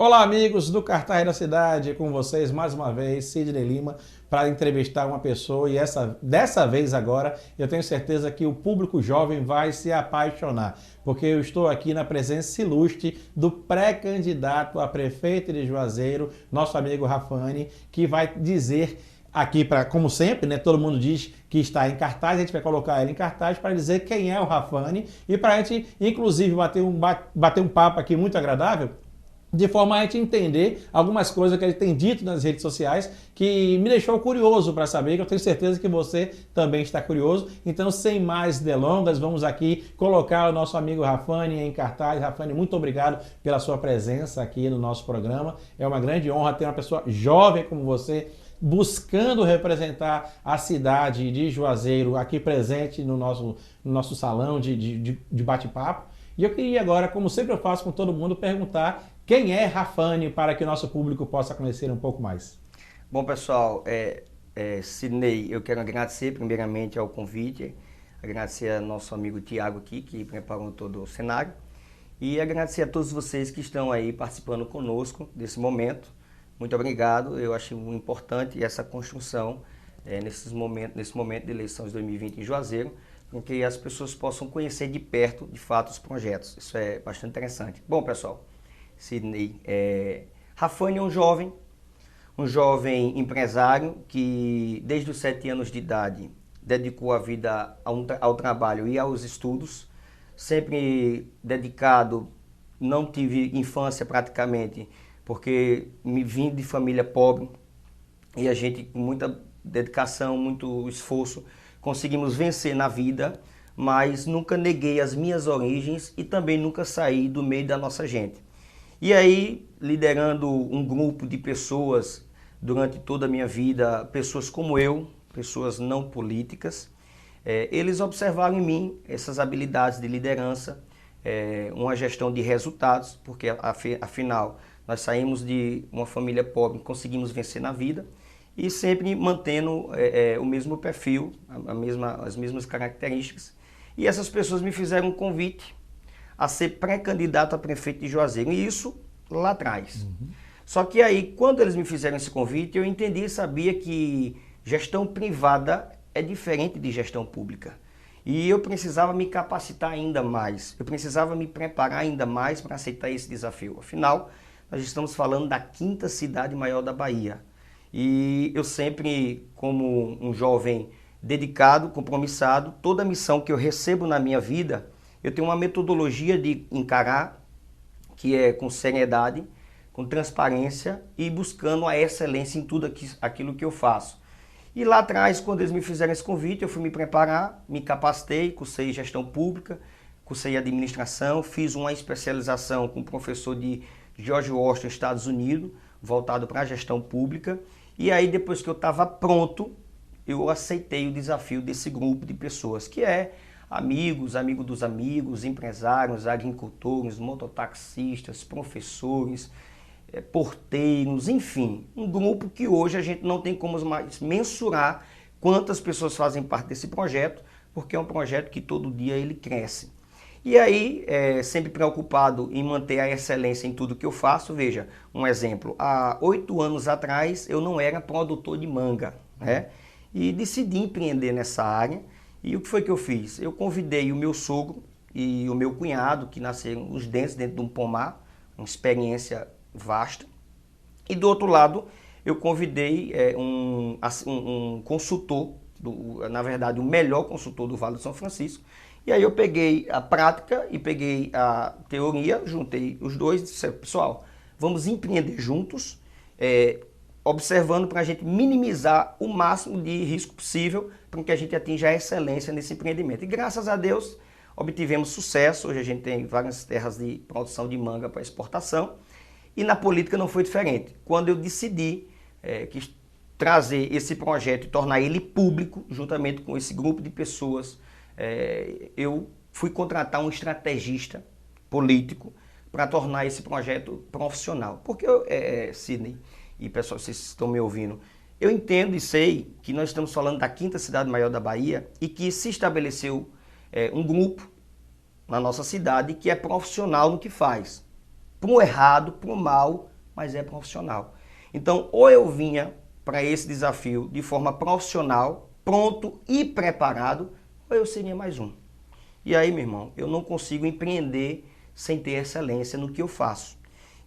Olá, amigos do Cartaz da Cidade, com vocês mais uma vez, Sidney Lima, para entrevistar uma pessoa e dessa vez agora eu tenho certeza que o público jovem vai se apaixonar, porque eu estou aqui na presença ilustre do pré-candidato a prefeito de Juazeiro, nosso amigo Rafani, que vai dizer aqui, como sempre, né, todo mundo diz que está em cartaz, a gente vai colocar ele em cartaz para dizer quem é o Rafani e para a gente, inclusive, bater um papo aqui muito agradável, de forma a gente entender algumas coisas que ele tem dito nas redes sociais que me deixou curioso para saber, que eu tenho certeza que você também está curioso. Então, sem mais delongas, vamos aqui colocar o nosso amigo Rafani em cartaz. Rafani, muito obrigado pela sua presença aqui no nosso programa. É uma grande honra ter uma pessoa jovem como você buscando representar a cidade de Juazeiro aqui presente no nosso salão de bate-papo. E eu queria agora, como sempre eu faço com todo mundo, perguntar quem é Rafani para que o nosso público possa conhecer um pouco mais. Bom, pessoal, Sidney, eu quero agradecer primeiramente ao convite, agradecer ao nosso amigo Tiago aqui, que preparou todo o cenário, e agradecer a todos vocês que estão aí participando conosco desse momento. Muito obrigado, eu acho importante essa construção nesse momento de eleições de 2020 em Juazeiro, para que as pessoas possam conhecer de perto, de fato, os projetos. Isso é bastante interessante. Bom, pessoal, Sidney, Rafani é um jovem empresário que desde os 7 anos de idade dedicou a vida ao trabalho e aos estudos, sempre dedicado, não tive infância praticamente, porque me vim de família pobre e a gente com muita dedicação, muito esforço, conseguimos vencer na vida, mas nunca neguei as minhas origens e também nunca saí do meio da nossa gente. E aí, liderando um grupo de pessoas durante toda a minha vida, pessoas como eu, pessoas não políticas, eles observaram em mim essas habilidades de liderança, uma gestão de resultados, porque afinal nós saímos de uma família pobre, conseguimos vencer na vida e sempre mantendo o mesmo perfil, as mesmas características. E essas pessoas me fizeram um convite a ser pré-candidato a prefeito de Juazeiro, e isso lá atrás. Só que aí, quando eles me fizeram esse convite, eu entendi e sabia que gestão privada é diferente de gestão pública. E eu precisava me capacitar ainda mais, eu precisava me preparar ainda mais para aceitar esse desafio. Afinal, nós estamos falando da 5ª cidade maior da Bahia. E eu sempre, como um jovem dedicado, compromissado, toda missão que eu recebo na minha vida, eu tenho uma metodologia de encarar, que é com seriedade, com transparência e buscando a excelência em tudo aquilo que eu faço. E lá atrás, quando eles me fizeram esse convite, eu fui me preparar, me capacitei, cursei gestão pública, cursei administração, fiz uma especialização com o professor de George Washington, Estados Unidos, voltado para a gestão pública. E aí, depois que eu estava pronto, eu aceitei o desafio desse grupo de pessoas, que é amigos dos amigos, empresários, agricultores, mototaxistas, professores, porteiros, enfim, um grupo que hoje a gente não tem como mais mensurar quantas pessoas fazem parte desse projeto, porque é um projeto que todo dia ele cresce. E aí, sempre preocupado em manter a excelência em tudo que eu faço, veja, um exemplo, há 8 anos atrás eu não era produtor de manga, né? E decidi empreender nessa área. E o que foi que eu fiz? Eu convidei o meu sogro e o meu cunhado, que nasceram os dentes dentro de um pomar, uma experiência vasta. E do outro lado, eu convidei um consultor, na verdade o melhor consultor do Vale do São Francisco. E aí eu peguei a prática e peguei a teoria, juntei os dois e disse, pessoal, vamos empreender juntos, observando para a gente minimizar o máximo de risco possível para que a gente atinja a excelência nesse empreendimento. E graças a Deus obtivemos sucesso, hoje a gente tem várias terras de produção de manga para exportação e na política não foi diferente. Quando eu decidi trazer esse projeto e tornar ele público, juntamente com esse grupo de pessoas, eu fui contratar um estrategista político para tornar esse projeto profissional. Porque, Sidney, e pessoal, vocês estão me ouvindo, eu entendo e sei que nós estamos falando da 5ª cidade maior da Bahia e que se estabeleceu um grupo na nossa cidade que é profissional no que faz. Para o errado, para o mal, mas é profissional. Então, ou eu vinha para esse desafio de forma profissional, pronto e preparado, ou eu seria mais um. E aí, meu irmão, eu não consigo empreender sem ter excelência no que eu faço.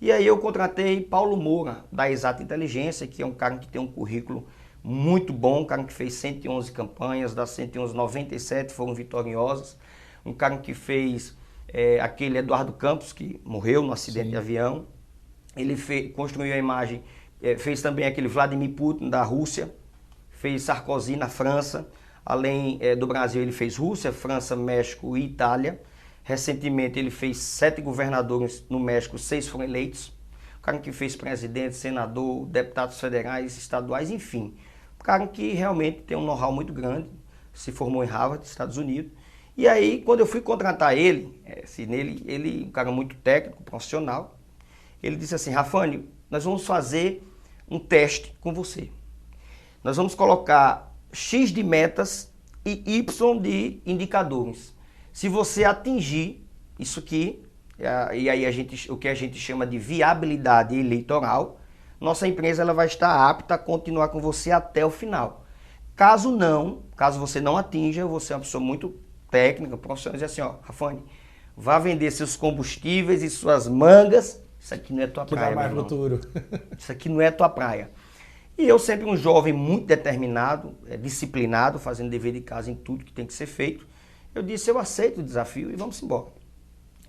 E aí eu contratei Paulo Moura, da Exata Inteligência, que é um cara que tem um currículo muito bom, um cara que fez 111 campanhas, das 111, 97 foram vitoriosas, um cara que fez aquele Eduardo Campos, que morreu no acidente de avião, ele construiu a imagem, fez também aquele Vladimir Putin da Rússia, fez Sarkozy na França, além do Brasil ele fez Rússia, França, México e Itália. Recentemente ele fez 7 governadores no México, 6 foram eleitos. O cara que fez presidente, senador, deputados federais, estaduais, enfim. O cara que realmente tem um know-how muito grande, se formou em Harvard, Estados Unidos. E aí, quando eu fui contratar ele, ele um cara muito técnico, profissional, ele disse assim: Rafânio, nós vamos fazer um teste com você. Nós vamos colocar X de metas e Y de indicadores. Se você atingir isso aqui, e aí o que a gente chama de viabilidade eleitoral, nossa empresa ela vai estar apta a continuar com você até o final. Caso você não atinja, você é uma pessoa muito técnica, profissional, diz assim, ó, Rafânio, vá vender seus combustíveis e suas mangas, isso aqui não é tua praia. Que dá mais futuro. Isso aqui não é tua praia. E eu sempre um jovem muito determinado, disciplinado, fazendo dever de casa em tudo que tem que ser feito, eu disse, eu aceito o desafio e vamos embora.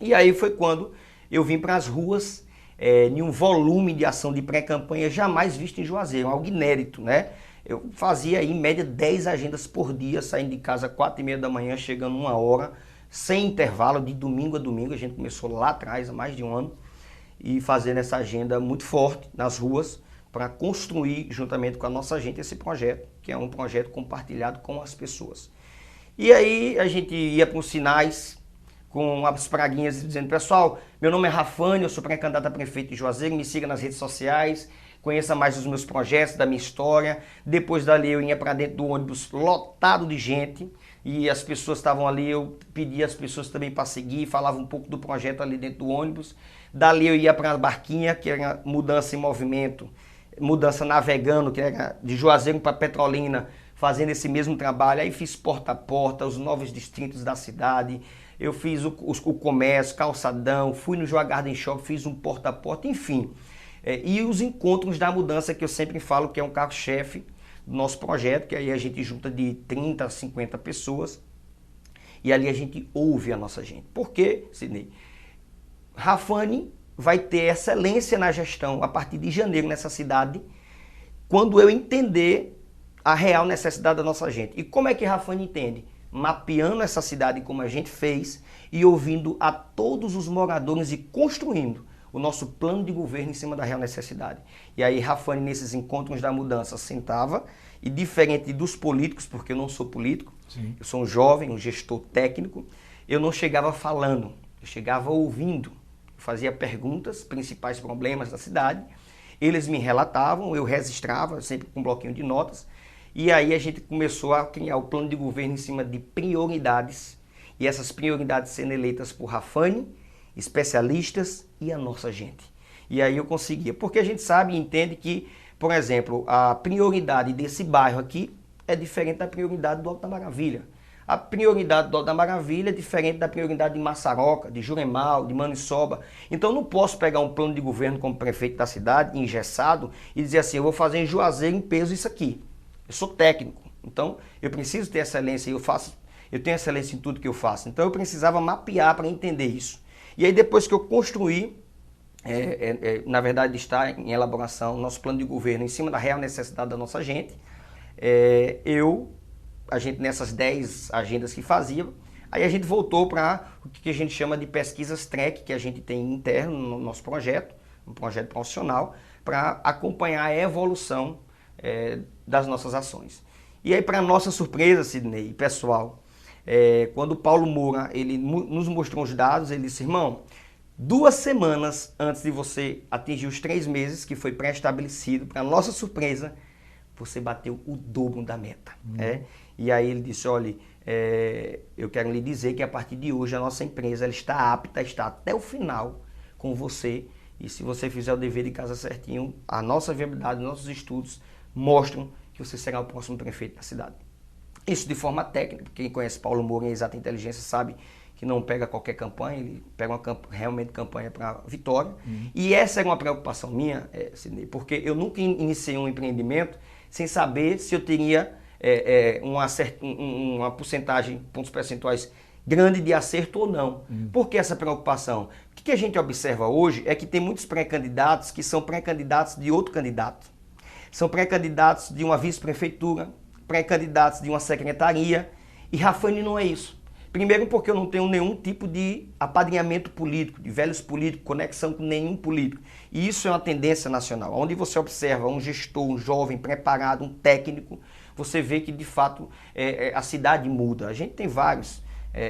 E aí foi quando eu vim para as ruas, em um volume de ação de pré-campanha jamais visto em Juazeiro, algo inédito, né? Eu fazia aí, em média 10 agendas por dia, saindo de casa às 4h30 da manhã, chegando 1h, sem intervalo, de domingo a domingo. A gente começou lá atrás, há mais de um ano, e fazendo essa agenda muito forte nas ruas, para construir, juntamente com a nossa gente, esse projeto, que é um projeto compartilhado com as pessoas. E aí a gente ia para os sinais, com as praguinhas dizendo, pessoal, meu nome é Rafânio, eu sou pré-candidato a prefeito de Juazeiro, me siga nas redes sociais, conheça mais os meus projetos, da minha história. Depois dali eu ia para dentro do ônibus lotado de gente e as pessoas estavam ali, eu pedia as pessoas também para seguir, falava um pouco do projeto ali dentro do ônibus. Dali eu ia para a barquinha, que era mudança em movimento, mudança navegando, que era de Juazeiro para Petrolina, fazendo esse mesmo trabalho. Aí fiz porta a porta, os novos distritos da cidade, eu fiz o comércio, calçadão, fui no Joa Garden Shop, fiz um porta a porta, enfim. E os encontros da mudança, que eu sempre falo que é um carro-chefe do nosso projeto, que aí a gente junta de 30 a 50 pessoas e ali a gente ouve a nossa gente. Por quê, Sidney? Rafânio vai ter excelência na gestão a partir de janeiro nessa cidade, quando eu entender a real necessidade da nossa gente. E como é que Rafânio entende? Mapeando essa cidade como a gente fez e ouvindo a todos os moradores e construindo o nosso plano de governo em cima da real necessidade. E aí Rafânio, nesses encontros da mudança, sentava e, diferente dos políticos, porque eu não sou político, sim, eu sou um jovem, um gestor técnico, eu não chegava falando, eu chegava ouvindo, eu fazia perguntas, principais problemas da cidade, eles me relatavam, eu registrava, sempre com um bloquinho de notas, e aí a gente começou a criar o plano de governo em cima de prioridades, e essas prioridades sendo eleitas por Rafânio, especialistas e a nossa gente. E aí eu conseguia, porque a gente sabe e entende que, por exemplo, a prioridade desse bairro aqui é diferente da prioridade do Alto da Maravilha. A prioridade do Alto da Maravilha é diferente da prioridade de Massaroca, de Juremal, de Maniçoba. Então eu não posso pegar um plano de governo como prefeito da cidade, engessado, e dizer assim, eu vou fazer em Juazeiro em peso isso aqui. Eu sou técnico, então eu preciso ter excelência, eu tenho excelência em tudo que eu faço. Então eu precisava mapear para entender isso. E aí depois que eu construí, na verdade está em elaboração, nosso plano de governo em cima da real necessidade da nossa gente, a gente nessas 10 agendas que fazia, aí a gente voltou para o que a gente chama de pesquisas track, que a gente tem interno no nosso projeto, um projeto profissional, para acompanhar a evolução das nossas ações. E aí, para nossa surpresa, Sidney, pessoal, quando o Paulo Moura ele nos mostrou os dados, ele disse, irmão, 2 semanas antes de você atingir os 3 meses, que foi pré-estabelecido, para nossa surpresa, você bateu o dobro da meta. E aí ele disse, olha, eu quero lhe dizer que a partir de hoje a nossa empresa ela está apta a estar até o final com você E se você fizer o dever de casa certinho, a nossa viabilidade, nossos estudos mostram que você será o próximo prefeito da cidade. Isso de forma técnica, quem conhece Paulo Moura em Exata Inteligência sabe que não pega qualquer campanha, ele pega realmente campanha para vitória. E essa era uma preocupação minha, Sidney, porque eu nunca iniciei um empreendimento sem saber se eu teria uma porcentagem, pontos percentuais grande de acerto ou não. Por que essa preocupação? O que a gente observa hoje é que tem muitos pré-candidatos que são pré-candidatos de outro candidato. São pré-candidatos de uma vice-prefeitura, pré-candidatos de uma secretaria, e Raffanes não é isso. Primeiro porque eu não tenho nenhum tipo de apadrinhamento político, de velhos políticos, conexão com nenhum político. E isso é uma tendência nacional. Onde você observa um gestor, um jovem preparado, um técnico, você vê que de fato a cidade muda. A gente tem vários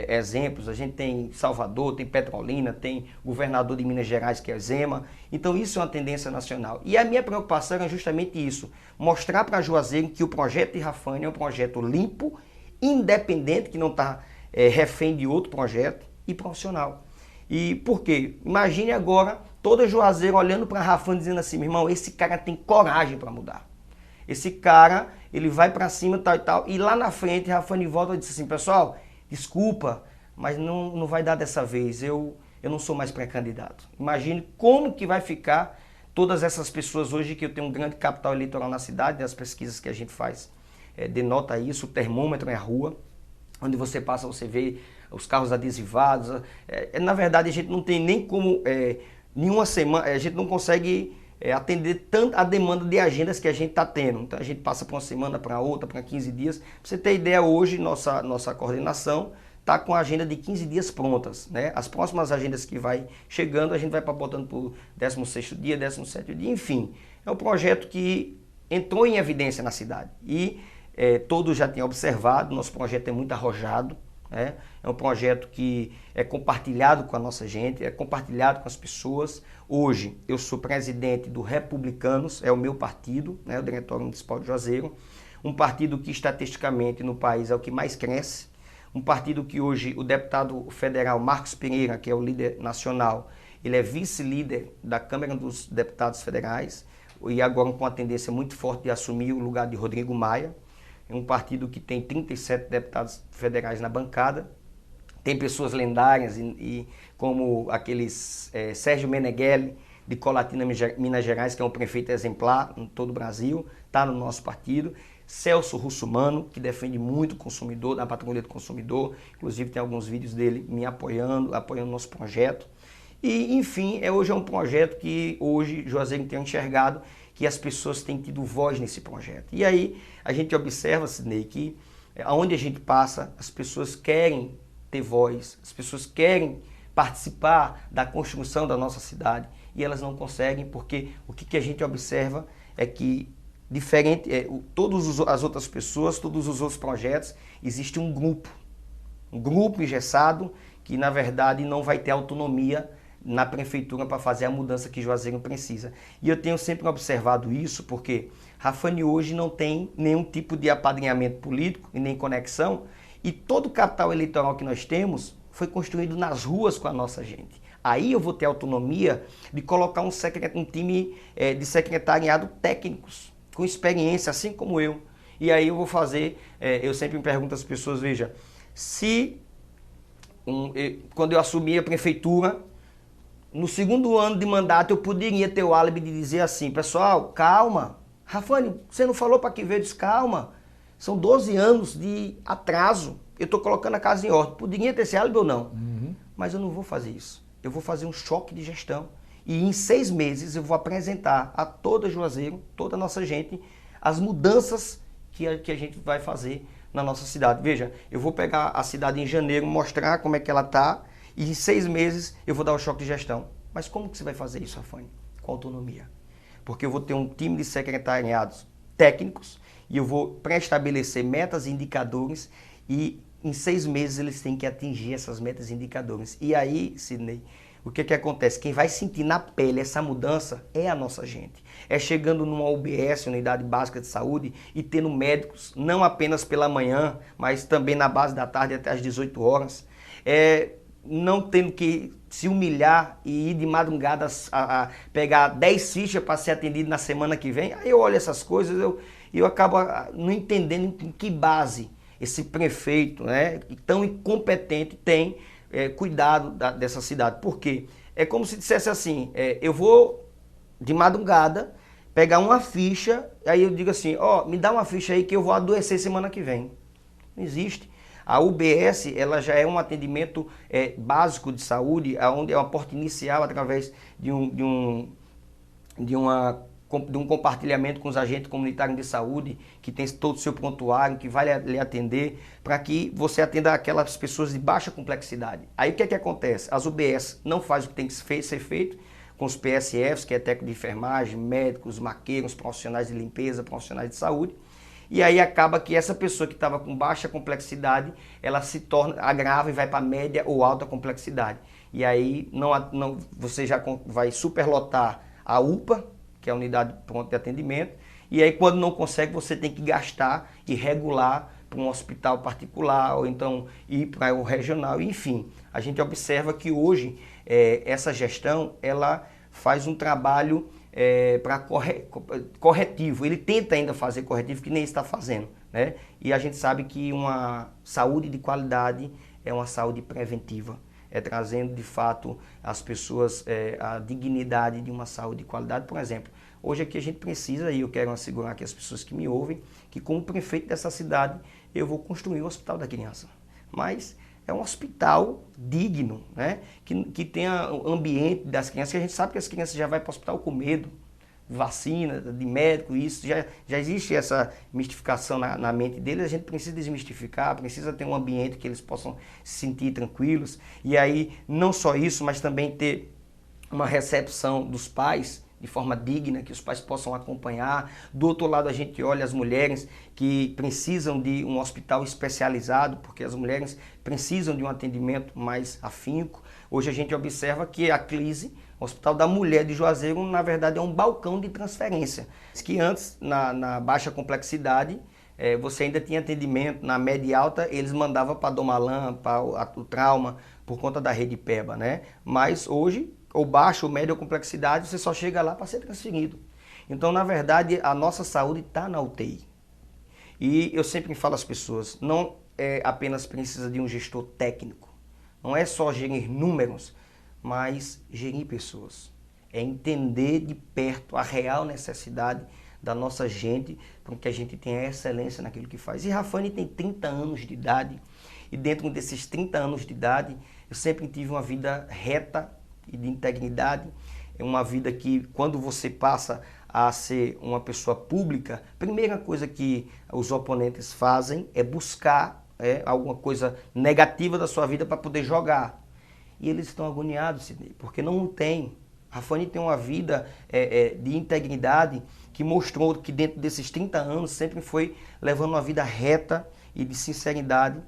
exemplos, a gente tem Salvador, tem Petrolina, tem o governador de Minas Gerais, que é Zema. Então isso é uma tendência nacional. E a minha preocupação é justamente isso, mostrar para Juazeiro que o projeto de Raffanes é um projeto limpo, independente, que não está refém de outro projeto, e profissional. E por quê? Imagine agora toda Juazeiro olhando para Raffanes dizendo assim, meu irmão, esse cara tem coragem para mudar. Esse cara, ele vai para cima, tal e tal, e lá na frente Raffanes volta e diz assim, pessoal, desculpa, mas não vai dar dessa vez, eu não sou mais pré-candidato. Imagine como que vai ficar todas essas pessoas hoje, que eu tenho um grande capital eleitoral na cidade, as pesquisas que a gente faz denota isso, o termômetro é a rua, onde você passa, você vê os carros adesivados. Na verdade, a gente não tem nem como, nenhuma semana, a gente não consegue atender tanto a demanda de agendas que a gente está tendo. Então a gente passa para uma semana, para outra, para 15 dias. Para você ter ideia, hoje nossa coordenação está com a agenda de 15 dias prontas, né? As próximas agendas que vai chegando, a gente vai botando para o 16º dia, 17º dia, enfim. É um projeto que entrou em evidência na cidade e todos já têm observado, nosso projeto é muito arrojado, né? É um projeto que é compartilhado com a nossa gente, é compartilhado com as pessoas. Hoje eu sou presidente do Republicanos, é o meu partido, né? O Diretório Municipal de Juazeiro, um partido que estatisticamente no país é o que mais cresce, um partido que hoje o deputado federal Marcos Pereira, que é o líder nacional, ele é vice-líder da Câmara dos Deputados Federais e agora com a tendência muito forte de assumir o lugar de Rodrigo Maia. É um partido que tem 37 deputados federais na bancada, tem pessoas lendárias como aqueles Sérgio Meneghelli, de Colatina, Minas Gerais, que é um prefeito exemplar em todo o Brasil, está no nosso partido. Celso Russomano, que defende muito o consumidor, da patrulha do consumidor, inclusive tem alguns vídeos dele me apoiando o nosso projeto. E, enfim, hoje é um projeto que hoje Juazeiro tem enxergado que as pessoas têm tido voz nesse projeto. E aí a gente observa, Sidney, que aonde a gente passa, as pessoas querem ter voz, as pessoas querem participar da construção da nossa cidade e elas não conseguem porque o que a gente observa é que diferente, todas as outras pessoas, todos os outros projetos, existe um grupo engessado que na verdade não vai ter autonomia na prefeitura para fazer a mudança que Juazeiro precisa. E eu tenho sempre observado isso porque Raffanes hoje não tem nenhum tipo de apadrinhamento político e nem conexão, e todo o capital eleitoral que nós temos foi construído nas ruas com a nossa gente. Aí eu vou ter autonomia de colocar um time de secretariado técnicos, com experiência, assim como eu. E aí eu vou fazer, eu sempre me pergunto às pessoas, veja, quando eu assumi a prefeitura, no segundo ano de mandato eu poderia ter o álibi de dizer assim, pessoal, calma, Raffanes, você não falou para que veio? Calma, são 12 anos de atraso, eu estou colocando a casa em ordem, poderia ter esse álibi ou não? Mas eu não vou fazer isso, eu vou fazer um choque de gestão e em 6 meses eu vou apresentar a toda Juazeiro, toda a nossa gente, as mudanças que a gente vai fazer na nossa cidade. Veja, eu vou pegar a cidade em janeiro, mostrar como é que ela está, e em 6 meses eu vou dar o choque de gestão. Mas como que você vai fazer isso, Raffanes? Com autonomia. Porque eu vou ter um time de secretariados técnicos e eu vou pré-estabelecer metas e indicadores e em 6 meses eles têm que atingir essas metas e indicadores. E aí, Sidney, o que acontece? Quem vai sentir na pele essa mudança é a nossa gente. É chegando numa UBS, Unidade Básica de Saúde, e tendo médicos, não apenas pela manhã, mas também na base da tarde até às 18 horas. não tendo que se humilhar e ir de madrugada a pegar 10 fichas para ser atendido na semana que vem. Aí eu olho essas coisas e eu acabo não entendendo em que base esse prefeito, né, tão incompetente, tem cuidado dessa cidade. Por quê? É como se dissesse assim, eu vou de madrugada pegar uma ficha, aí eu digo assim, me dá uma ficha aí que eu vou adoecer semana que vem. Não existe. A UBS, ela já é um atendimento básico de saúde, onde é uma porta inicial através de um compartilhamento com os agentes comunitários de saúde, que tem todo o seu prontuário, que vai lhe atender, para que você atenda aquelas pessoas de baixa complexidade. Aí o que é que acontece? As UBS não fazem o que tem que ser feito com os PSFs, que é técnico de enfermagem, médicos, maqueiros, profissionais de limpeza, profissionais de saúde. E aí acaba que essa pessoa que estava com baixa complexidade, ela se torna, agrava e vai para média ou alta complexidade. E aí você já vai superlotar a UPA, que é a unidade pronta de atendimento, e aí quando não consegue você tem que gastar e regular para um hospital particular, ou então ir para o regional, enfim. A gente observa que hoje essa gestão, ela faz um trabalho para corretivo. Ele tenta ainda fazer corretivo, que nem está fazendo, né? E a gente sabe que uma saúde de qualidade é uma saúde preventiva, trazendo de fato às pessoas a dignidade de uma saúde de qualidade. Por exemplo, hoje aqui a gente precisa, e eu quero assegurar aqui as pessoas que me ouvem, que como prefeito dessa cidade eu vou construir o Hospital da Criança. Mas é um hospital digno, né? Que tenha o ambiente das crianças, que a gente sabe que as crianças já vão para o hospital com medo, de vacina, de médico, isso, já existe essa mistificação na mente deles, a gente precisa desmistificar, precisa ter um ambiente que eles possam se sentir tranquilos, e aí não só isso, mas também ter uma recepção dos pais, de forma digna, que os pais possam acompanhar. Do outro lado a gente olha as mulheres que precisam de um hospital especializado, porque as mulheres precisam de um atendimento mais afinco. Hoje a gente observa que a CLISE, o Hospital da Mulher de Juazeiro, na verdade é um balcão de transferência. Que antes, na baixa complexidade, você ainda tinha atendimento na média e alta, eles mandavam para Domalan, para o trauma, por conta da rede PEBA, né? Mas hoje, ou baixa ou média complexidade, você só chega lá para ser transferido. Então, na verdade, a nossa saúde está na UTI. E eu sempre falo às pessoas, não apenas precisa de um gestor técnico, não é só gerir números, mas gerir pessoas. É entender de perto a real necessidade da nossa gente, para que a gente tenha excelência naquilo que faz. E Rafane tem 30 anos de idade, e dentro desses 30 anos de idade, eu sempre tive uma vida reta e de integridade. É uma vida que, quando você passa a ser uma pessoa pública, a primeira coisa que os oponentes fazem é buscar alguma coisa negativa da sua vida para poder jogar. E eles estão agoniados, Sidney, porque não tem. Rafane tem uma vida de integridade que mostrou que dentro desses 30 anos sempre foi levando uma vida reta e de sinceridade,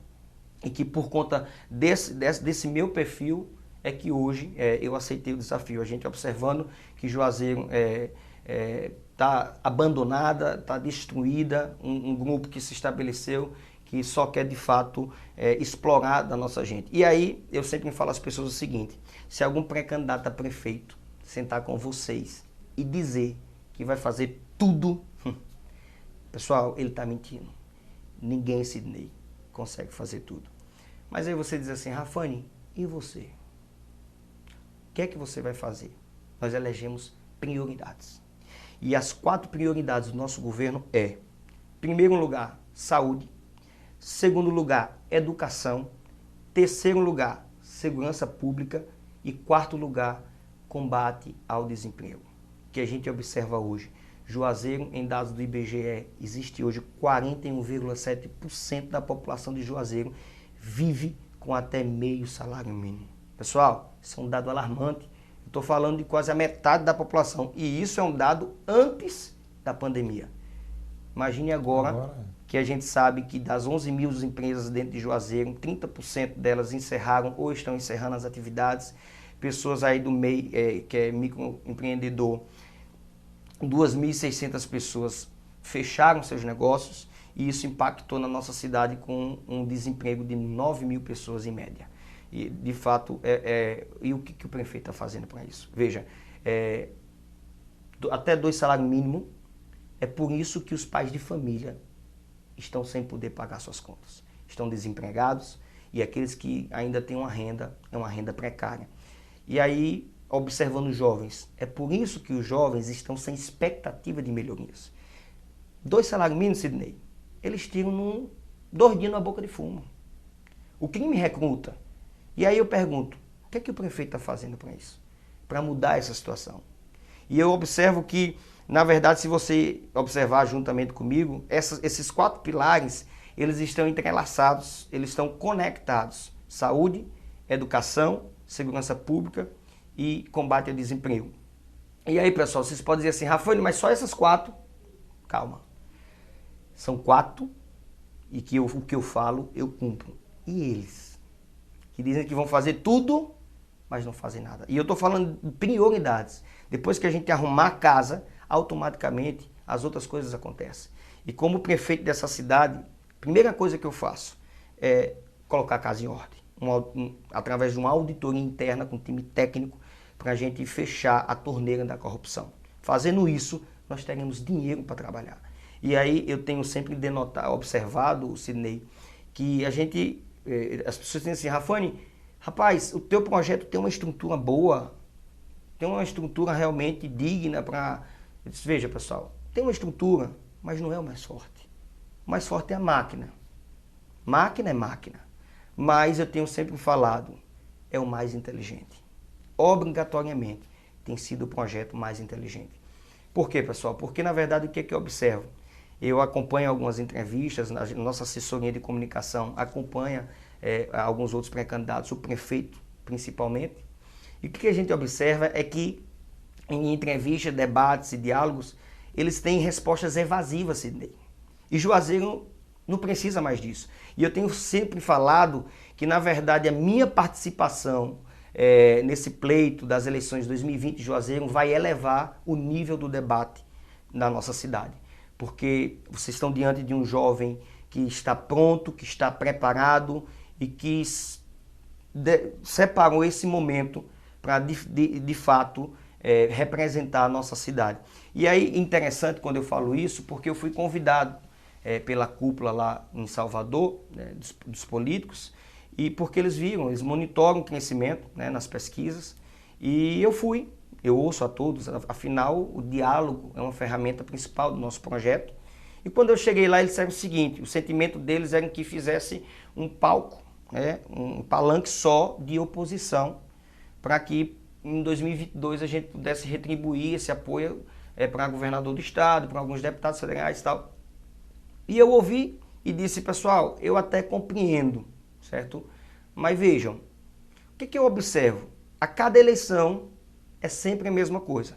e que por conta desse meu perfil é que hoje eu aceitei o desafio. A gente observando que Juazeiro está abandonada, está destruída, um grupo que se estabeleceu, que só quer de fato explorar da nossa gente. E aí eu sempre falo às pessoas o seguinte: se algum pré-candidato a prefeito sentar com vocês e dizer que vai fazer tudo, pessoal, ele está mentindo. Ninguém, Sidney, consegue fazer tudo. Mas aí você diz assim: Rafane, e você? O que é que você vai fazer? Nós elegemos prioridades. E as 4 prioridades do nosso governo em primeiro lugar, saúde. Segundo lugar, educação. Terceiro lugar, segurança pública. E quarto lugar, combate ao desemprego. Que a gente observa hoje. Juazeiro, em dados do IBGE, existe hoje 41,7% da população de Juazeiro vive com até meio salário mínimo. Pessoal, isso é um dado alarmante. Eu estou falando de quase a metade da população. E isso é um dado antes da pandemia. Imagine agora que a gente sabe que das 11 mil empresas dentro de Juazeiro, 30% delas encerraram ou estão encerrando as atividades. Pessoas aí do MEI, que é microempreendedor, 2.600 pessoas fecharam seus negócios, e isso impactou na nossa cidade com um desemprego de 9 mil pessoas em média. E, de fato, e o que o prefeito está fazendo para isso? Veja, até 2 salários mínimos, é por isso que os pais de família estão sem poder pagar suas contas. Estão desempregados e aqueles que ainda têm uma renda, é uma renda precária. E aí, observando os jovens, é por isso que os jovens estão sem expectativa de melhorias. 2 salários mínimos, Sidney, eles tiram 2 dias na boca de fumo. O crime recruta. E aí eu pergunto, o que é que o prefeito está fazendo para isso? Para mudar essa situação. E eu observo que, na verdade, se você observar juntamente comigo, esses 4 pilares, eles estão entrelaçados, eles estão conectados. Saúde, educação, segurança pública e combate ao desemprego. E aí, pessoal, vocês podem dizer assim, Rafael, mas só essas 4? Calma. São 4 e o que eu falo, eu cumpro. E eles? Que dizem que vão fazer tudo, mas não fazem nada. E eu estou falando de prioridades. Depois que a gente arrumar a casa, automaticamente as outras coisas acontecem. E como prefeito dessa cidade, a primeira coisa que eu faço é colocar a casa em ordem. Através de uma auditoria interna com um time técnico, para a gente fechar a torneira da corrupção. Fazendo isso, nós teremos dinheiro para trabalhar. E aí eu tenho sempre observado, Sidney, que as pessoas dizem assim, Rafane, rapaz, o teu projeto tem uma estrutura boa, tem uma estrutura realmente digna para... Eu disse, veja, pessoal, tem uma estrutura, mas não é o mais forte. O mais forte é a máquina. Máquina é máquina. Mas eu tenho sempre falado, é o mais inteligente. Obrigatoriamente tem sido o projeto mais inteligente. Por quê, pessoal? Porque, na verdade, o que é que eu observo? Eu acompanho algumas entrevistas, a nossa assessoria de comunicação acompanha alguns outros pré-candidatos, o prefeito principalmente. E o que a gente observa é que em entrevistas, debates e diálogos, eles têm respostas evasivas, Sidney. E Juazeiro não precisa mais disso. E eu tenho sempre falado que, na verdade, a minha participação nesse pleito das eleições de 2020 de Juazeiro vai elevar o nível do debate na nossa cidade. Porque vocês estão diante de um jovem que está pronto, que está preparado e que separou esse momento para, de fato, representar a nossa cidade. E aí, interessante quando eu falo isso, porque eu fui convidado pela cúpula lá em Salvador, dos políticos, e porque eles viram, eles monitoram o crescimento nas pesquisas, e eu ouço a todos, afinal o diálogo é uma ferramenta principal do nosso projeto. E quando eu cheguei lá, eles disseram o seguinte, o sentimento deles era que fizesse um palco, um palanque só de oposição, para que em 2022 a gente pudesse retribuir esse apoio para governador do estado, para alguns deputados federais e tal. E eu ouvi e disse, pessoal, eu até compreendo, certo? Mas vejam, o que eu observo? A cada eleição é sempre a mesma coisa.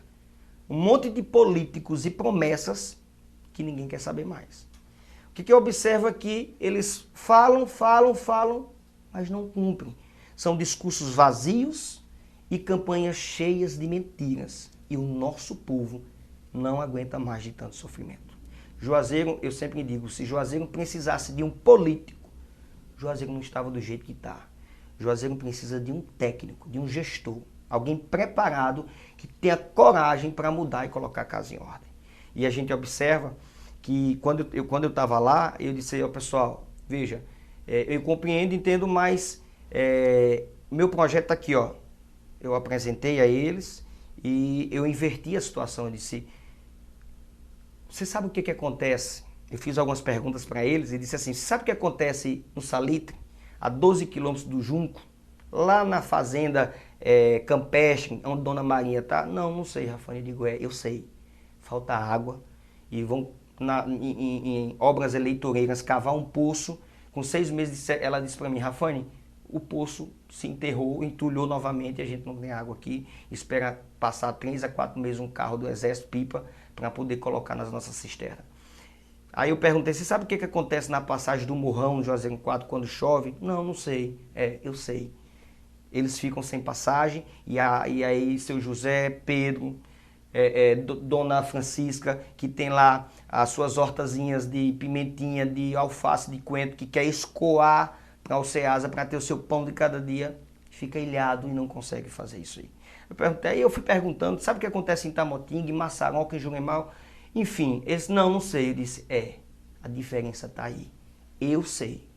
Um monte de políticos e promessas que ninguém quer saber mais. O que eu observo é que eles falam, mas não cumprem. São discursos vazios e campanhas cheias de mentiras. E o nosso povo não aguenta mais de tanto sofrimento. Juazeiro, eu sempre digo, se Juazeiro precisasse de um político, Juazeiro não estava do jeito que está. Juazeiro precisa de um técnico, de um gestor, alguém preparado que tenha coragem para mudar e colocar a casa em ordem. E a gente observa que quando eu estava lá, eu disse, pessoal, veja, eu compreendo, entendo, mas meu projeto está aqui, ó. Eu apresentei a eles e eu inverti a situação. Eu disse, você sabe o que acontece? Eu fiz algumas perguntas para eles e disse assim, você sabe o que acontece no Salitre, a 12 quilômetros do Junco, lá na fazenda campestre, onde Dona Maria está? Não sei, Rafael. Eu digo, eu sei. Falta água e vão em obras eleitoreiras cavar um poço. Com 6 meses, ela disse para mim, Rafael, o poço se enterrou, entulhou novamente, a gente não tem água aqui, espera passar 3 a 4 meses um carro do Exército Pipa para poder colocar nas nossas cisternas. Aí eu perguntei, você sabe o que acontece na passagem do Morrão, no Juazeiro 4, quando chove? Não sei. Eu sei. Eles ficam sem passagem e aí seu José, Pedro, Dona Francisca, que tem lá as suas hortazinhas de pimentinha, de alface, de coentro, que quer escoar para o Ceasa, para ter o seu pão de cada dia, fica ilhado e não consegue fazer isso aí. Eu fui perguntando, sabe o que acontece em Tamotinga, em Massaroca, em Juremal? Enfim, eles, não sei. Eu disse, a diferença está aí. Eu sei.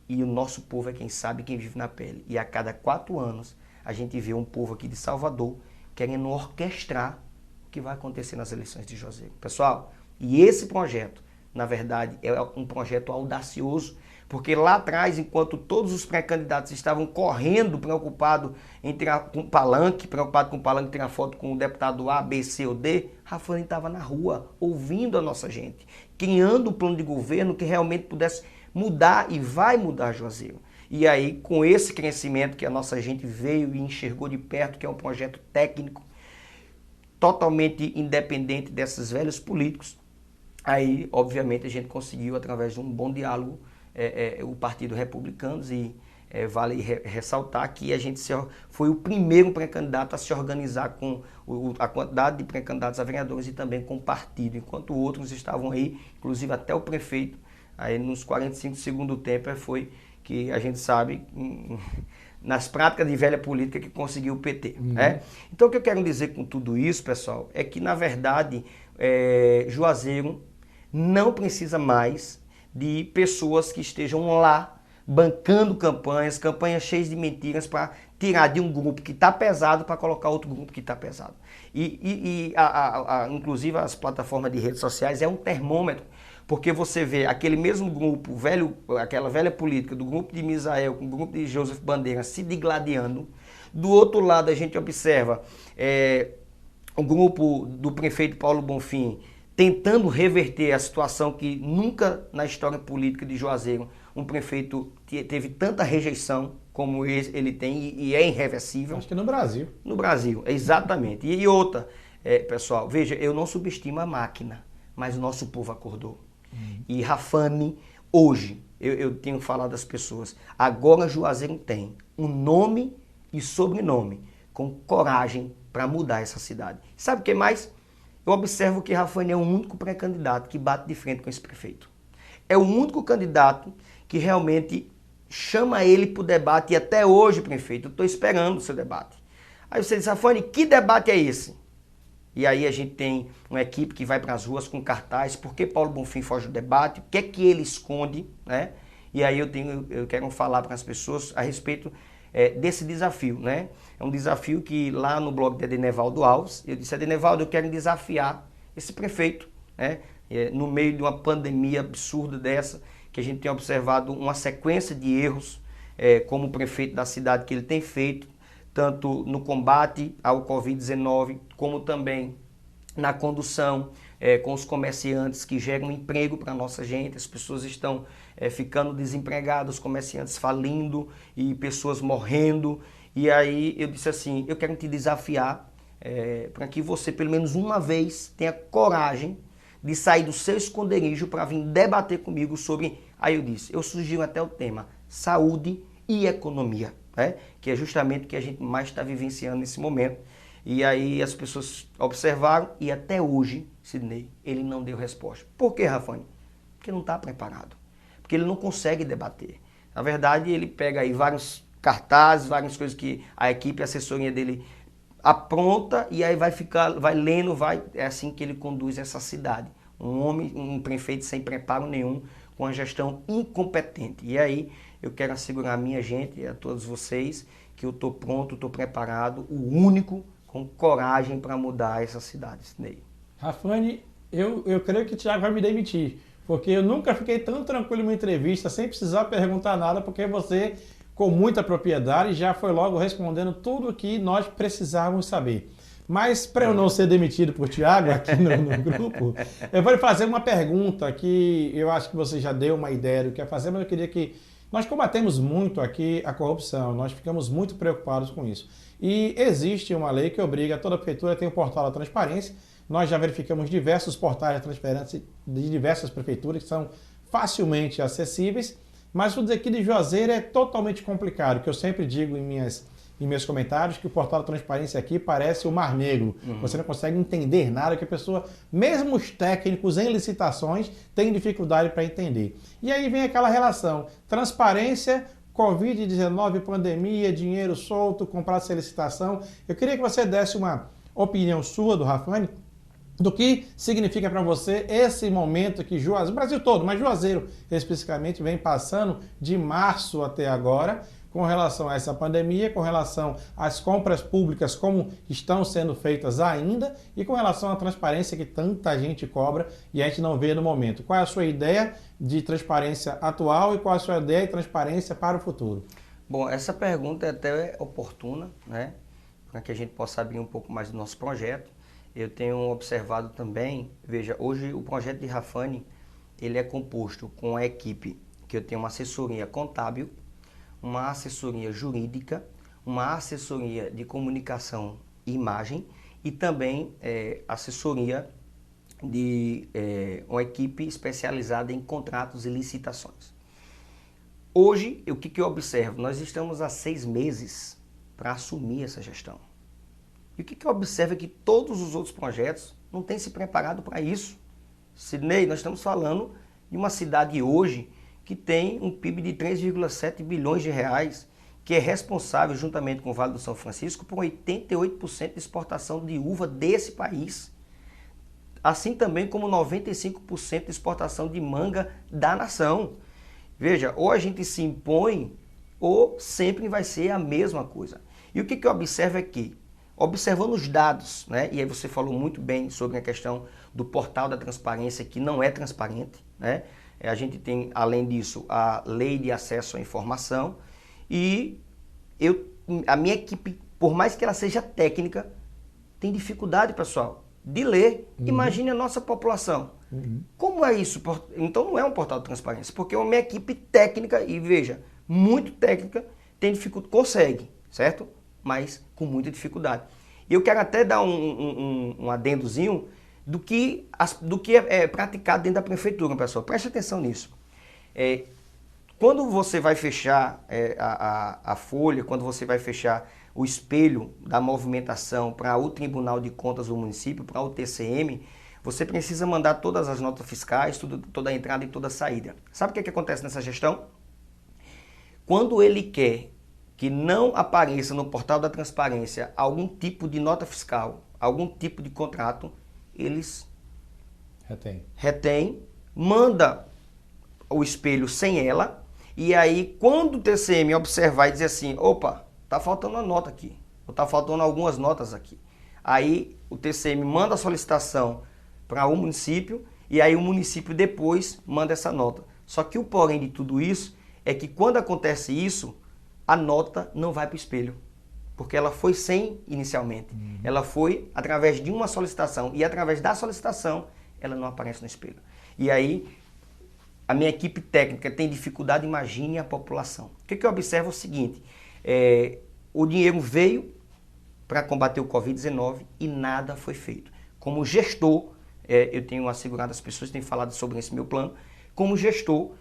E o nosso povo é quem sabe, quem vive na pele. E a cada 4 anos, a gente vê um povo aqui de Salvador querendo orquestrar o que vai acontecer nas eleições de Juazeiro. Pessoal, e esse projeto, na verdade, é um projeto audacioso, porque lá atrás, enquanto todos os pré-candidatos estavam correndo, preocupados em tirar com palanque, tirar foto com o deputado A, B, C ou D, Rafane estava na rua, ouvindo a nossa gente, criando um plano de governo que realmente pudesse mudar e vai mudar Juazeiro. E aí, com esse crescimento que a nossa gente veio e enxergou de perto, que é um projeto técnico, totalmente independente desses velhos políticos, aí, obviamente, a gente conseguiu, através de um bom diálogo, o Partido Republicanos, e vale ressaltar que a gente foi o primeiro pré-candidato a se organizar com a quantidade de pré-candidatos a vereadores e também com o partido, enquanto outros estavam aí, inclusive até o prefeito, aí nos 45 do segundo tempo foi que a gente sabe, nas práticas de velha política, que conseguiu o PT. Né? Então o que eu quero dizer com tudo isso, pessoal, é que na verdade Juazeiro não precisa mais de pessoas que estejam lá bancando campanhas cheias de mentiras para tirar de um grupo que está pesado para colocar outro grupo que está pesado. Inclusive as plataformas de redes sociais é um termômetro, porque você vê aquele mesmo grupo, aquela velha política do grupo de Misael com o grupo de Joseph Bandeira se digladiando. Do outro lado a gente observa o grupo do prefeito Paulo Bonfim tentando reverter a situação que nunca na história política de Juazeiro um prefeito teve tanta rejeição como ele tem e é irreversível. Acho que no Brasil. No Brasil, exatamente. E outra, pessoal, veja, eu não subestimo a máquina, mas o nosso povo acordou. E Rafane, hoje, eu tenho falado às pessoas, agora Juazeiro tem um nome e sobrenome com coragem para mudar essa cidade. Sabe o que mais? Eu observo que Rafane é o único pré-candidato que bate de frente com esse prefeito. É o único candidato que realmente chama ele para o debate, e até hoje, prefeito, eu estou esperando o seu debate. Aí você diz, Rafane, que debate é esse? E aí a gente tem uma equipe que vai para as ruas com cartaz, por que Paulo Bonfim foge do debate, o que é que ele esconde, né? E aí eu quero falar para as pessoas a respeito desse desafio, né? É um desafio que lá no blog de Adenevaldo Alves, eu disse, Adenevaldo, eu quero desafiar esse prefeito, né? No meio de uma pandemia absurda dessa, que a gente tem observado uma sequência de erros como prefeito da cidade que ele tem feito, tanto no combate ao Covid-19, como também na condução com os comerciantes que geram emprego para a nossa gente. As pessoas estão ficando desempregadas, os comerciantes falindo e pessoas morrendo. E aí eu disse assim, eu quero te desafiar para que você pelo menos uma vez tenha coragem de sair do seu esconderijo para vir debater comigo sobre, aí eu disse, eu sugiro até o tema saúde e economia, né? Que é justamente o que a gente mais está vivenciando nesse momento. E aí as pessoas observaram e até hoje, Sidney, ele não deu resposta. Por que, Rafane? Porque não está preparado, porque ele não consegue debater. Na verdade, ele pega aí vários cartazes, várias coisas que a equipe, a assessoria dele apronta e aí vai lendo, é assim que ele conduz essa cidade. Um prefeito sem preparo nenhum, com uma gestão incompetente. E aí eu quero assegurar a minha gente e a todos vocês que eu estou pronto, estou preparado, o único com coragem para mudar essa cidade, Sidney. Rafane, eu creio que o Thiago vai me demitir, porque eu nunca fiquei tão tranquilo em uma entrevista, sem precisar perguntar nada, porque você, com muita propriedade, já foi logo respondendo tudo o que nós precisávamos saber. Mas para eu não ser demitido por Thiago aqui no grupo, eu vou lhe fazer uma pergunta que eu acho que você já deu uma ideia do que ia fazer, mas eu queria que... Nós combatemos muito aqui a corrupção, nós ficamos muito preocupados com isso. E existe uma lei que obriga toda a prefeitura a ter um portal da transparência. Nós já verificamos diversos portais da transparência de diversas prefeituras que são facilmente acessíveis, mas o daqui de Juazeiro é totalmente complicado, que eu sempre digo em meus comentários que o portal da transparência aqui parece o Mar Negro. Você não consegue entender nada, que a pessoa, mesmo os técnicos em licitações, têm dificuldade para entender. E aí vem aquela relação, transparência Covid-19, pandemia, dinheiro solto, comprar sem licitação. Eu queria que você desse uma opinião sua do Rafane, do que significa para você esse momento que Juazeiro, o Brasil todo, mas Juazeiro especificamente, vem passando de março até agora, com relação a essa pandemia, com relação às compras públicas, como estão sendo feitas ainda, e com relação à transparência que tanta gente cobra e a gente não vê no momento. Qual é a sua ideia de transparência atual e qual é a sua ideia de transparência para o futuro? Bom, essa pergunta é até oportuna, né? Para que a gente possa abrir um pouco mais do nosso projeto. Eu tenho observado também, veja, hoje o projeto de Rafane, ele é composto com a equipe, que eu tenho uma assessoria contábil, uma assessoria jurídica, uma assessoria de comunicação e imagem e também assessoria de uma equipe especializada em contratos e licitações. Hoje, o que eu observo? Nós estamos há 6 meses para assumir essa gestão. E o que eu observo é que todos os outros projetos não têm se preparado para isso. Sidney, nós estamos falando de uma cidade hoje que tem um PIB de 3,7 bilhões de reais, que é responsável, juntamente com o Vale do São Francisco, por 88% de exportação de uva desse país. Assim também como 95% de exportação de manga da nação. Veja, ou a gente se impõe, ou sempre vai ser a mesma coisa. E o que eu observo é que, observando os dados, né, e aí você falou muito bem sobre a questão do portal da transparência, que não é transparente, né? A gente tem, além disso, a lei de acesso à informação e a minha equipe, por mais que ela seja técnica, tem dificuldade, pessoal, de ler. Imagine a nossa população. Como é isso? Então não é um portal de transparência, porque a minha equipe técnica, e veja, muito técnica, tem dificuldade, consegue, certo? Mas com muita dificuldade. E eu quero até dar um adendozinho do que é praticado dentro da prefeitura, pessoal. Preste atenção nisso. Quando você vai fechar a folha, quando você vai fechar o espelho da movimentação para o Tribunal de Contas do município, para o TCM, você precisa mandar todas as notas fiscais, toda a entrada e toda a saída. Sabe o que acontece nessa gestão? Quando ele quer que não apareça no portal da transparência algum tipo de nota fiscal, algum tipo de contrato, eles retém, manda o espelho sem ela, e aí quando o TCM observar e dizer assim, opa, tá faltando uma nota aqui, ou tá faltando algumas notas aqui, aí o TCM manda a solicitação para o município, e aí o município depois manda essa nota. Só que o porém de tudo isso é que quando acontece isso, a nota não vai para o espelho, porque ela foi sem inicialmente. Ela foi através de uma solicitação, e através da solicitação ela não aparece no espelho. E aí a minha equipe técnica tem dificuldade, imagine a população. O que eu observo é o seguinte, o dinheiro veio para combater o Covid-19 e nada foi feito. Como gestor, eu tenho assegurado as pessoas, têm falado sobre esse meu plano, como gestor,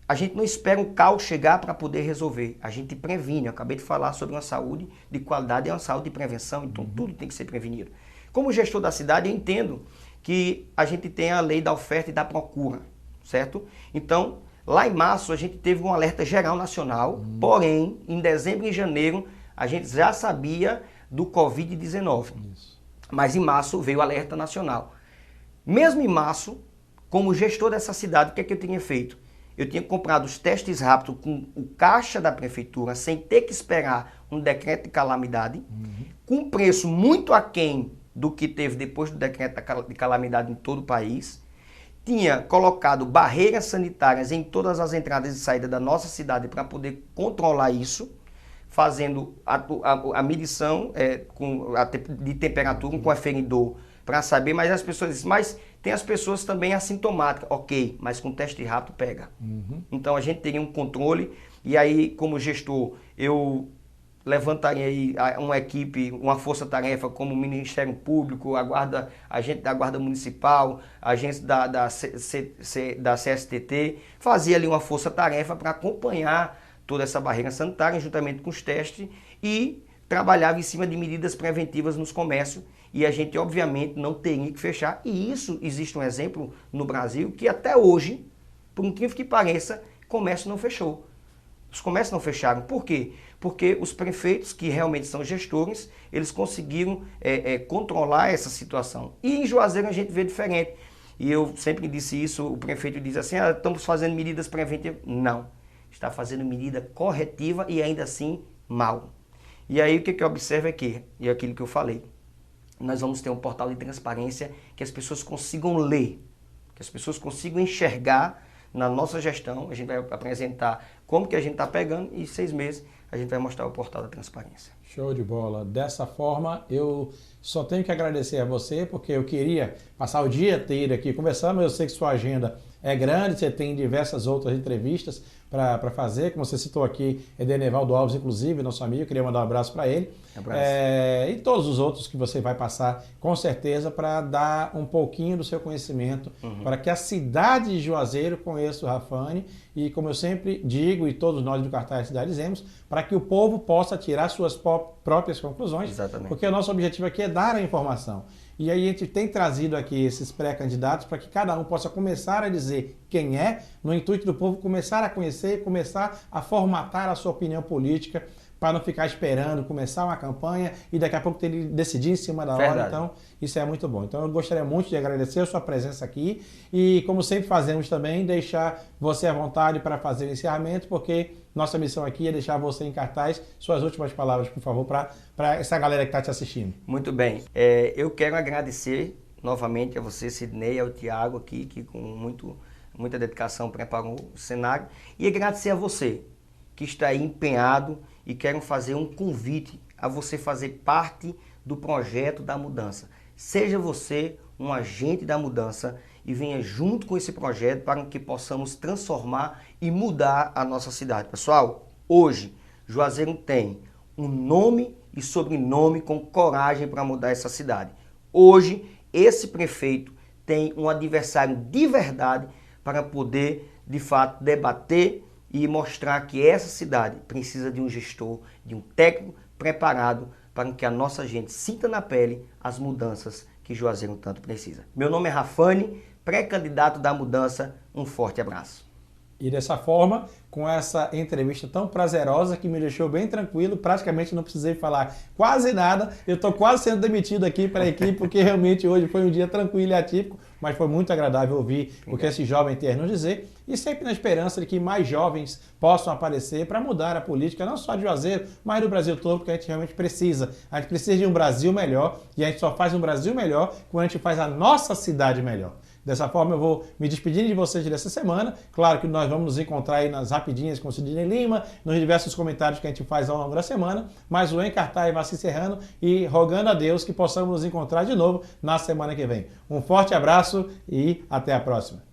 a gente não espera o caos chegar para poder resolver. A gente previne. Eu acabei de falar sobre uma saúde de qualidade e uma saúde de prevenção. Então, tudo tem que ser prevenido. Como gestor da cidade, eu entendo que a gente tem a lei da oferta e da procura, certo? Então, lá em março, a gente teve um alerta geral nacional. Porém, em dezembro e janeiro, a gente já sabia do Covid-19. Mas em março veio o alerta nacional. Mesmo em março, como gestor dessa cidade, o que é que eu tinha feito? Eu tinha comprado os testes rápidos com o caixa da prefeitura, sem ter que esperar um decreto de calamidade, com um preço muito aquém do que teve depois do decreto de calamidade em todo o país. Tinha colocado barreiras sanitárias em todas as entradas e saídas da nossa cidade para poder controlar isso, fazendo a medição de temperatura com aferidor para saber, mas as pessoas dizem, mas tem as pessoas também assintomáticas, ok, mas com teste rápido pega. Então a gente teria um controle, e aí como gestor eu levantaria aí uma equipe, uma força-tarefa como o Ministério Público, a gente da Guarda Municipal, a agência da CSTT, fazia ali uma força-tarefa para acompanhar toda essa barreira sanitária, juntamente com os testes, e trabalhava em cima de medidas preventivas nos comércios, e a gente obviamente não teria que fechar, e isso existe um exemplo no Brasil, que até hoje, por incrível que pareça, comércio não fechou. Os comércios não fecharam. Por quê? Porque os prefeitos, que realmente são gestores, eles conseguiram controlar essa situação. E em Juazeiro a gente vê diferente. E eu sempre disse isso, o prefeito diz assim, estamos fazendo medidas preventivas. Não, está fazendo medida corretiva e ainda assim mal. E aí o que eu observo aqui, e é aquilo que eu falei, nós vamos ter um portal de transparência que as pessoas consigam ler, que as pessoas consigam enxergar na nossa gestão. A gente vai apresentar como que a gente está pegando e em 6 meses a gente vai mostrar o portal da transparência. Show de bola. Dessa forma, eu só tenho que agradecer a você, porque eu queria passar o dia inteiro aqui conversando, mas eu sei que sua agenda é grande, você tem diversas outras entrevistas para fazer, como você citou aqui, Edenevaldo Alves, inclusive, nosso amigo, queria mandar um abraço para ele. E todos os outros que você vai passar, com certeza, para dar um pouquinho do seu conhecimento, para que a cidade de Juazeiro conheça o Rafane e, como eu sempre digo, e todos nós do Cartaz Cidade dizemos, para que o povo possa tirar suas próprias conclusões. Exatamente. Porque o nosso objetivo aqui é dar a informação. E aí a gente tem trazido aqui esses pré-candidatos para que cada um possa começar a dizer quem é, no intuito do povo começar a conhecer, começar a formatar a sua opinião política, para não ficar esperando começar uma campanha e daqui a pouco ter que decidir em cima da hora. Verdade. Então, isso é muito bom. Então, eu gostaria muito de agradecer a sua presença aqui e, como sempre fazemos também, deixar você à vontade para fazer o encerramento, porque nossa missão aqui é deixar você em cartaz. Suas últimas palavras, por favor, para essa galera que está te assistindo. Muito bem. Eu quero agradecer novamente a você, Sidney, ao Tiago aqui, que com muita dedicação preparou o cenário, e agradecer a você, que está aí empenhado, e quero fazer um convite a você fazer parte do projeto da mudança. Seja você um agente da mudança e venha junto com esse projeto para que possamos transformar e mudar a nossa cidade. Pessoal, hoje Juazeiro tem um nome e sobrenome com coragem para mudar essa cidade. Hoje esse prefeito tem um adversário de verdade para poder, de fato, debater e mostrar que essa cidade precisa de um gestor, de um técnico preparado para que a nossa gente sinta na pele as mudanças que Juazeiro tanto precisa. Meu nome é Rafane, pré-candidato da mudança. Um forte abraço. E dessa forma, com essa entrevista tão prazerosa que me deixou bem tranquilo, praticamente não precisei falar quase nada. Eu estou quase sendo demitido aqui para a equipe, porque realmente hoje foi um dia tranquilo e atípico, mas foi muito agradável ouvir o que esse jovem tem a nos dizer, e sempre na esperança de que mais jovens possam aparecer para mudar a política, não só de Juazeiro, mas do Brasil todo, porque a gente realmente precisa. A gente precisa de um Brasil melhor, e a gente só faz um Brasil melhor quando a gente faz a nossa cidade melhor. Dessa forma, eu vou me despedindo de vocês dessa semana. Claro que nós vamos nos encontrar aí nas rapidinhas com o Sidney Lima, nos diversos comentários que a gente faz ao longo da semana, mas o Em Cartaz vai se encerrando e rogando a Deus que possamos nos encontrar de novo na semana que vem. Um forte abraço e até a próxima.